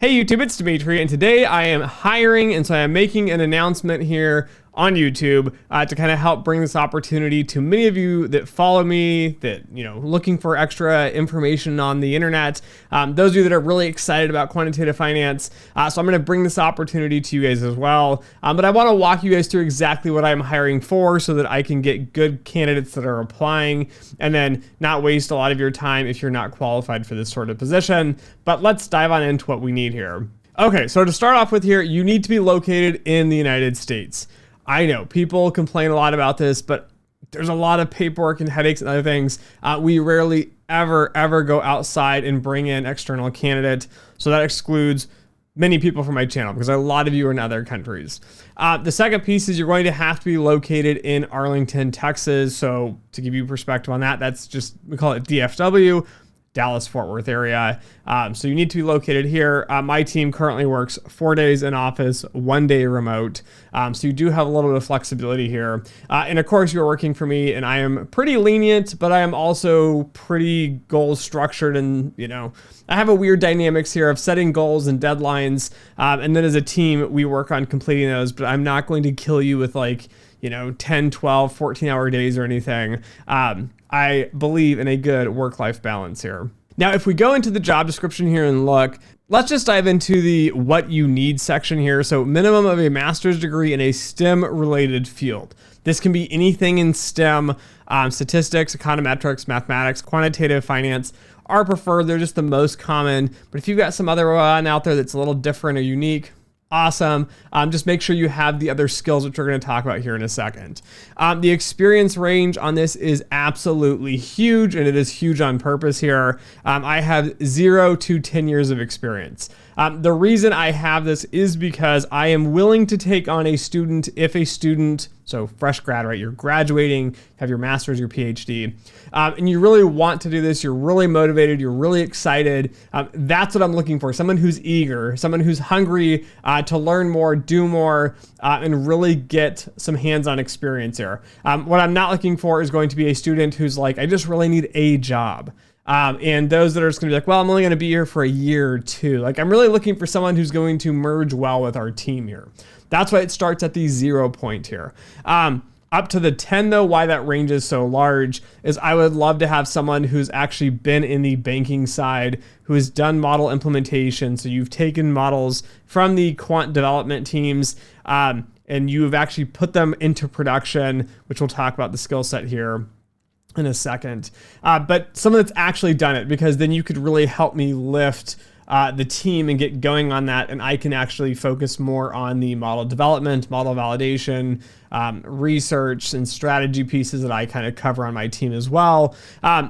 Hey YouTube, it's Dimitri, and today I am hiring, and so I am making an announcement here on YouTube to kind of help bring this opportunity to many of you that follow me, that, looking for extra information on the internet, those of you that are really excited about quantitative finance. So I'm going to bring this opportunity to you guys as well. But I want to walk you guys through exactly what I'm hiring for so that I can get good candidates that are applying and then not waste a lot of your time if you're not qualified for this sort of position. But let's dive on into what we need here. Okay, so to start off with here, you need to be located in the United States. I know people complain a lot about this, but there's a lot of paperwork and headaches and other things. We rarely ever go outside and bring in external candidate. So that excludes many people from my channel because a lot of you are in other countries. The second piece is you're going to have to be located in Arlington, Texas. So to give you perspective on that, that's just, we call it DFW. Dallas-Fort Worth area. So you need to be located here. My team currently works 4 days in office, 1 day remote. So you do have a little bit of flexibility here. And of course you're working for me and I am pretty lenient, but I am also pretty goal structured and, I have a weird dynamics here of setting goals and deadlines. And then as a team, we work on completing those, but I'm not going to kill you with 10, 12, 14-hour days or anything. I believe in a good work-life balance here. Now, if we go into the job description here and look, let's just dive into the what you need section here. So minimum of a master's degree in a STEM-related field. This can be anything in STEM, statistics, econometrics, mathematics, quantitative finance are preferred. They're just the most common. But if you've got some other one out there that's a little different or unique, awesome. Just make sure you have the other skills, which we're going to talk about here in a second. The experience range on this is absolutely huge, and it is huge on purpose here. I have 0 to 10 years of experience. The reason I have this is because I am willing to take on a student if a student, so fresh grad, right? You're graduating, have your master's, your PhD, and you really want to do this. You're really motivated. You're really excited. That's what I'm looking for. Someone who's eager, someone who's hungry to learn more, do more, and really get some hands-on experience here. What I'm not looking for is going to be a student who's like, I just really need a job. And those that are just gonna be like, well, I'm only gonna be here for a year or two. I'm really looking for someone who's going to merge well with our team here. That's why it starts at the 0 point here. Up to the 10 though, why that range is so large is I would love to have someone who's actually been in the banking side, who has done model implementation. So you've taken models from the quant development teams, and you've actually put them into production, which we'll talk about the skill set here in a second. But someone that's actually done it, because then you could really help me lift the team and get going on that, and I can actually focus more on the model development, model validation, research and strategy pieces that I kind of cover on my team as well.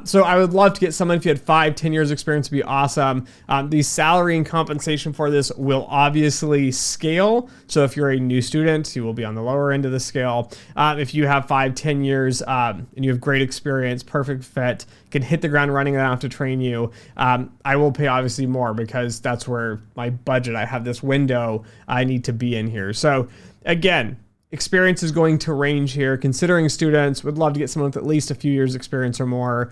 So I would love to get someone, if you had 5-10 years experience, would be awesome. The salary and compensation for this will obviously scale. So if you're a new student, you will be on the lower end of the scale. If you have 5-10 years and you have great experience, perfect fit, can hit the ground running, I don't have to train you, I will pay obviously more because that's where my budget, I have this window I need to be in here. So again, experience is going to range here. Considering students, would love to get someone with at least a few years experience or more,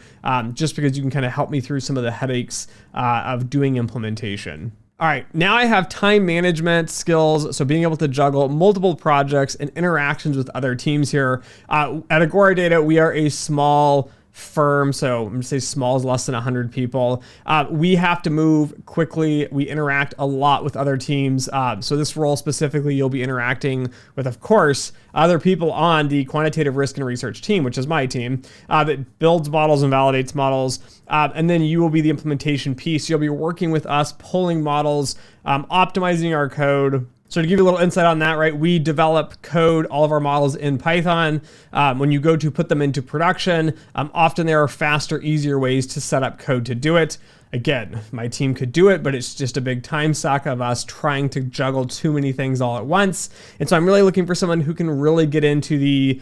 just because you can kind of help me through some of the headaches of doing implementation. All right, now I have time management skills, so being able to juggle multiple projects and interactions with other teams here. At Agora Data, we are a small firm, so I'm gonna say small is less than 100 people. We have to move quickly. We interact a lot with other teams. So this role specifically, you'll be interacting with, of course, other people on the quantitative risk and research team, which is my team, that builds models and validates models. And then you will be the implementation piece. You'll be working with us, pulling models, optimizing our code. So to give you a little insight on that, right, we develop code, all of our models in Python. When you go to put them into production, often there are faster, easier ways to set up code to do it. Again, my team could do it, but it's just a big time suck of us trying to juggle too many things all at once. And so I'm really looking for someone who can really get into the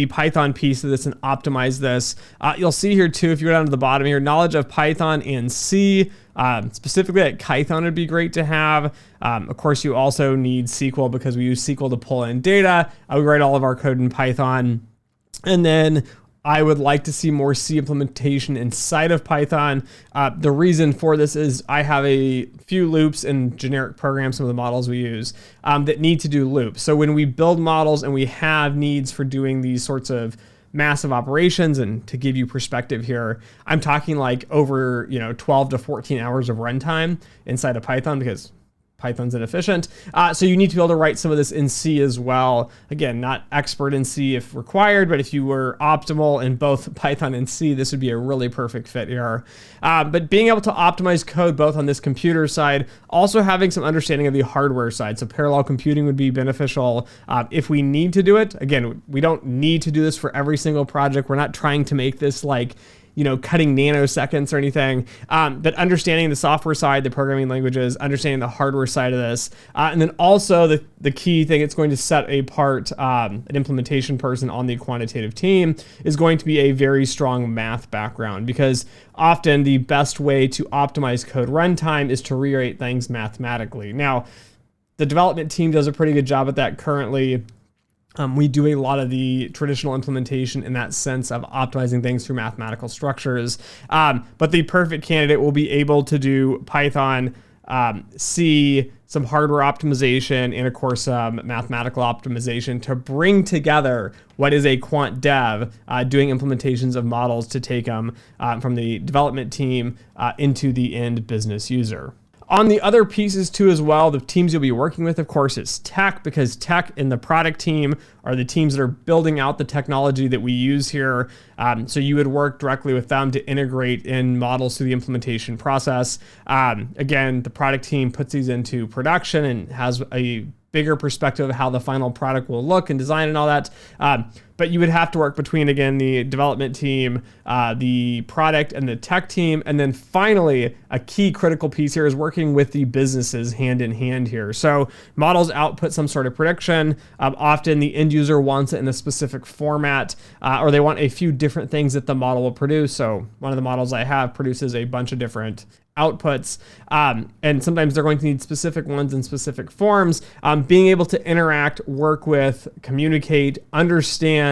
Python piece of this and optimize this. You'll see here too, if you go down to the bottom here, knowledge of Python and C, specifically at Python would be great to have. Of course, you also need SQL because we use SQL to pull in data. We write all of our code in Python. And then I would like to see more C implementation inside of Python. The reason for this is I have a few loops in generic programs, some of the models we use, that need to do loops. So when we build models and we have needs for doing these sorts of massive operations, and to give you perspective here, I'm talking like over 12 to 14 hours of runtime inside of Python, because Python's inefficient. So you need to be able to write some of this in C as well. Again, not expert in C if required, but if you were optimal in both Python and C, this would be a really perfect fit here. But being able to optimize code both on this computer side, also having some understanding of the hardware side. So parallel computing would be beneficial if we need to do it. Again, we don't need to do this for every single project. We're not trying to make this like cutting nanoseconds or anything, but understanding the software side, the programming languages, understanding the hardware side of this. And then also the key thing it's going to set apart an implementation person on the quantitative team is going to be a very strong math background, because often the best way to optimize code runtime is to rewrite things mathematically. Now, the development team does a pretty good job at that currently. We do a lot of the traditional implementation in that sense of optimizing things through mathematical structures. But the perfect candidate will be able to do Python, C, some hardware optimization, and of course, mathematical optimization to bring together what is a quant dev doing implementations of models to take them from the development team into the end business user. On the other pieces too as well, the teams you'll be working with, of course, is tech, because tech and the product team are the teams that are building out the technology that we use here. So you would work directly with them to integrate in models through the implementation process. Again, the product team puts these into production and has a bigger perspective of how the final product will look and design and all that. But you would have to work between, again, the development team, the product and the tech team. And then finally, a key critical piece here is working with the businesses hand in hand here. So models output some sort of prediction. Often the end user wants it in a specific format, or they want a few different things that the model will produce. So one of the models I have produces a bunch of different outputs, and sometimes they're going to need specific ones in specific forms. Being able to interact, work with, communicate, understand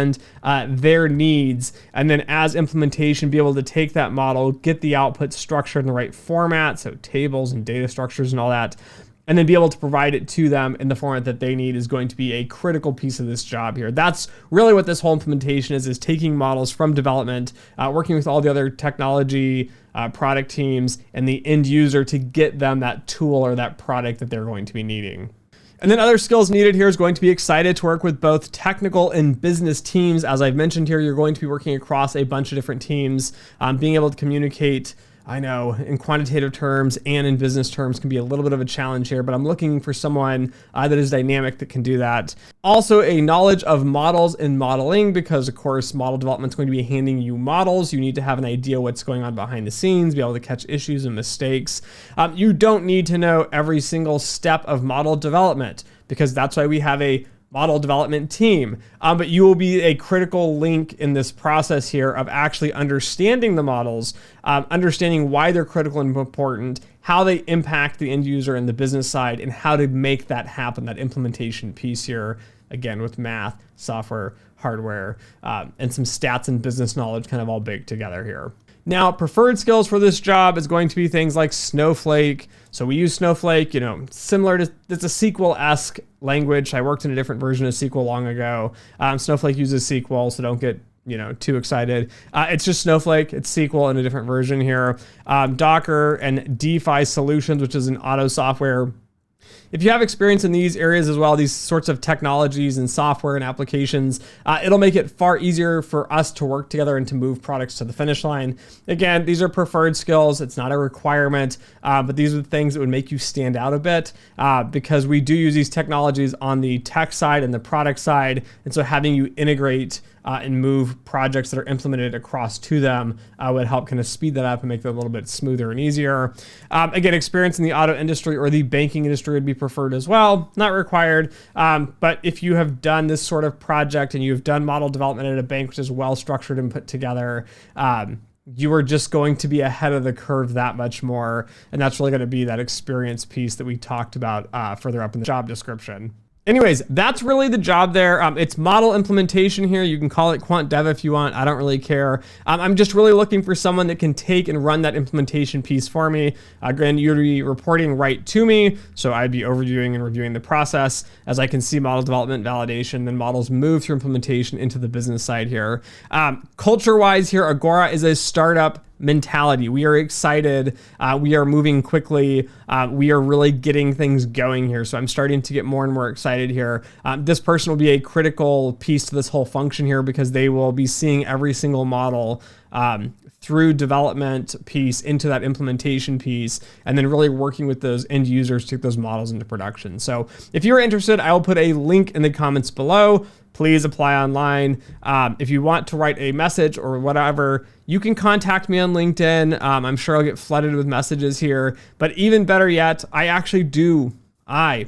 their needs, and then as implementation, be able to take that model, get the output structured in the right format, so tables and data structures and all that, and then be able to provide it to them in the format that they need is going to be a critical piece of this job here. That's really what this whole implementation is taking models from development, working with all the other technology, product teams, and the end user to get them that tool or that product that they're going to be needing. And then other skills needed here is going to be excited to work with both technical and business teams. As I've mentioned here, you're going to be working across a bunch of different teams, being able to communicate. I know in quantitative terms and in business terms can be a little bit of a challenge here, but I'm looking for someone that is dynamic that can do that. Also, a knowledge of models and modeling, because of course, model development is going to be handing you models. You need to have an idea what's going on behind the scenes, be able to catch issues and mistakes. You don't need to know every single step of model development, because that's why we have a model development team, but you will be a critical link in this process here of actually understanding the models, understanding why they're critical and important, how they impact the end user and the business side, and how to make that happen, that implementation piece here, again, with math, software, hardware, and some stats and business knowledge kind of all baked together here. Now, preferred skills for this job is going to be things like Snowflake. So we use Snowflake, similar to, it's a SQL-esque language. I worked in a different version of SQL long ago. Snowflake uses SQL, so don't get too excited. It's just Snowflake. It's SQL in a different version here. Docker and DeFi Solutions, which is an auto software. If you have experience in these areas as well, these sorts of technologies and software and applications, it'll make it far easier for us to work together and to move products to the finish line. Again, these are preferred skills. It's not a requirement, but these are the things that would make you stand out a bit, because we do use these technologies on the tech side and the product side. And so having you integrate and move projects that are implemented across to them would help kind of speed that up and make that a little bit smoother and easier. Again, experience in the auto industry or the banking industry would be preferred as well, not required. But if you have done this sort of project and you've done model development at a bank, which is well structured and put together, you are just going to be ahead of the curve that much more. And that's really going to be that experience piece that we talked about further up in the job description. Anyways, that's really the job there. It's model implementation here. You can call it quant dev if you want. I don't really care. I'm just really looking for someone that can take and run that implementation piece for me. Again, you'd be reporting right to me, so I'd be overviewing and reviewing the process as I can see model development, validation, then models move through implementation into the business side here. Culture-wise here, Agora is a startup mentality. We are excited. We are moving quickly. We are really getting things going here. So I'm starting to get more and more excited here. This person will be a critical piece to this whole function here because they will be seeing every single model through development piece into that implementation piece, and then really working with those end users to get those models into production. So if you're interested, I will put a link in the comments below. Please apply online. If you want to write a message or whatever, you can contact me on LinkedIn. I'm sure I'll get flooded with messages here, but even better yet,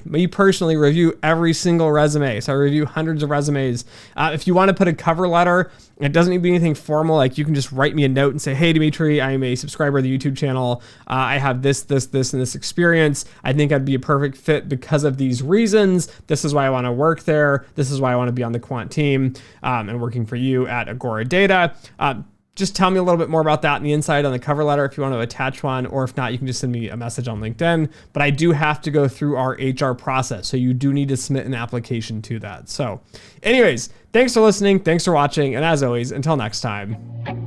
me personally review every single resume. So I review hundreds of resumes. If you want to put a cover letter, it doesn't need to be anything formal. Like you can just write me a note and say, hey, Dimitri, I'm a subscriber of the YouTube channel. I have this, and this experience. I think I'd be a perfect fit because of these reasons. This is why I want to work there. This is why I want to be on the quant team and working for you at Agora Data. Just tell me a little bit more about that in the inside on the cover letter if you want to attach one, or if not, you can just send me a message on LinkedIn. But I do have to go through our HR process, so you do need to submit an application to that. So anyways, thanks for listening, thanks for watching, and as always, until next time.